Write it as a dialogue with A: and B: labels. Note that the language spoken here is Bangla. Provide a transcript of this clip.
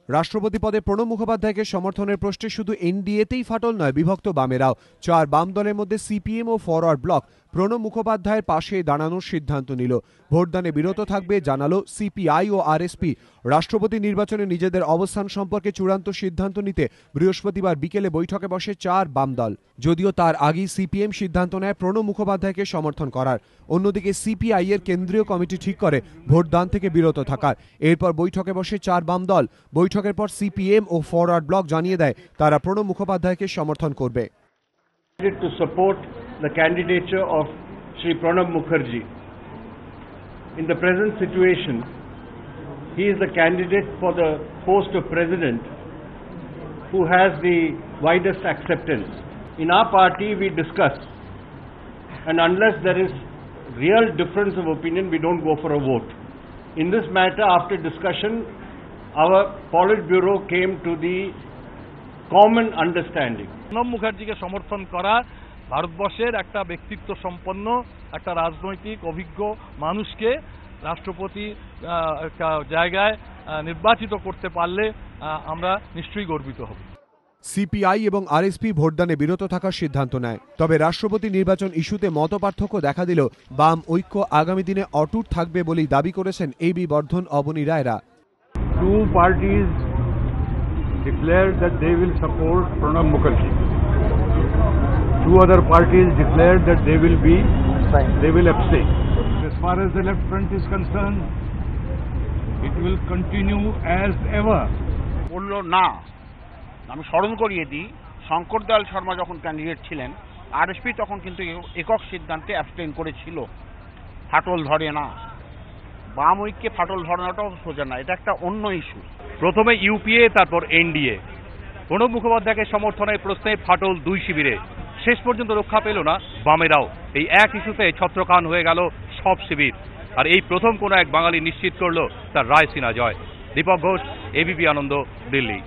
A: রাষ্ট্রপতি পদে প্রণব মুখোপাধ্যায়কে সমর্থনের প্রশ্নে শুধু এনডিএতেই ফাটল নয়, বিভক্ত বামেরাও। 4 বাম দলের মধ্যে সিপিএম ও ফরওয়ার্ড ব্লক প্রণব মুখোপাধ্যায়ের পাশে দাঁড়ানোর সিদ্ধান্ত নিল। ভোটদানে বিরত থাকবে জানালো সিপিআই ও আরএসপি। রাষ্ট্রপতি নির্বাচনে নিজেদের অবস্থান সম্পর্কে চূড়ান্ত সিদ্ধান্ত নিতে বৃহস্পতিবার বিকেলে বৈঠকে বসে 4 বাম দল। যদিও তার আগেই সিপিএম সিদ্ধান্ত নেয় প্রণব মুখোপাধ্যায়কে সমর্থন করার। অন্যদিকে সিপিআই এর কেন্দ্রীয় কমিটি ঠিক করে ভোটদান থেকে বিরত থাকার। এরপর বৈঠকে বসে 4 বাম দল। বৈঠকের পর সিপিএম ও ফরওয়ার্ড ব্লক জানিয়ে দেয় তারা প্রণব মুখোপাধ্যায়কে সমর্থন করবে।
B: To support the candidature of Shri Pranab Mukherjee. In the present situation, he is the candidate for the post of president who has the widest acceptance. In our party, we discuss, and unless there is real difference of opinion, we don't go for a vote. In this matter, after discussion, our Politburo came to the common understanding.
C: Pranab মুখার্জিকে সমর্থন করা ভারতবর্ষের একটা ব্যক্তিত্ব সম্পন্ন একটা রাজনৈতিক অভিজ্ঞ মানুষকে রাষ্ট্রপতি জায়গায় নির্বাচিত করতে পারলে আমরা নিশ্চয়ই গর্বিত হব।
A: সিপিআই এবং আরএসপি ভোটদানে বিরত থাকার সিদ্ধান্ত নেয়। তবে রাষ্ট্রপতি নির্বাচন ইস্যুতে মতপার্থক্য দেখা দিলেও বাম ঐক্য আগামী দিনে অটুট থাকবে বলেই দাবি করেছেন AB Vardhan, Abani রায়রা।
D: Two parties declared that they will support Pranab Mukherjee. 2 other parties declared that they will abstain. As far as the left front is concerned, it will continue as ever.
E: বলল না, আমি স্মরণ করিয়ে দিই, শঙ্কর দয়াল শর্মা যখন ক্যান্ডিডেট ছিলেন, আরএসপি তখন কিন্তু একক সিদ্ধান্তে অ্যাবস্টেইন করেছিল। ফাটল ধরে না, বাম ঐক্যে ফাটল ধরানোটাও সোজা না, এটা একটা অন্য ইস্যু।
C: প্রথমে ইউপিএ, তারপর এনডিএ। প্রণব মুখোপাধ্যায়কে সমর্থনের প্রশ্নে ফাটল 2 শিবিরে। শেষ পর্যন্ত রক্ষা পেল না বামেরাও। এই এক ইস্যুতে ছত্রখান হয়ে গেল সব শিবির। আর এই প্রথম কোনো এক বাঙালি নিশ্চিত করল তার রায়সিনা জয়। দীপক ঘোষ, এবিপি আনন্দ, দিল্লি।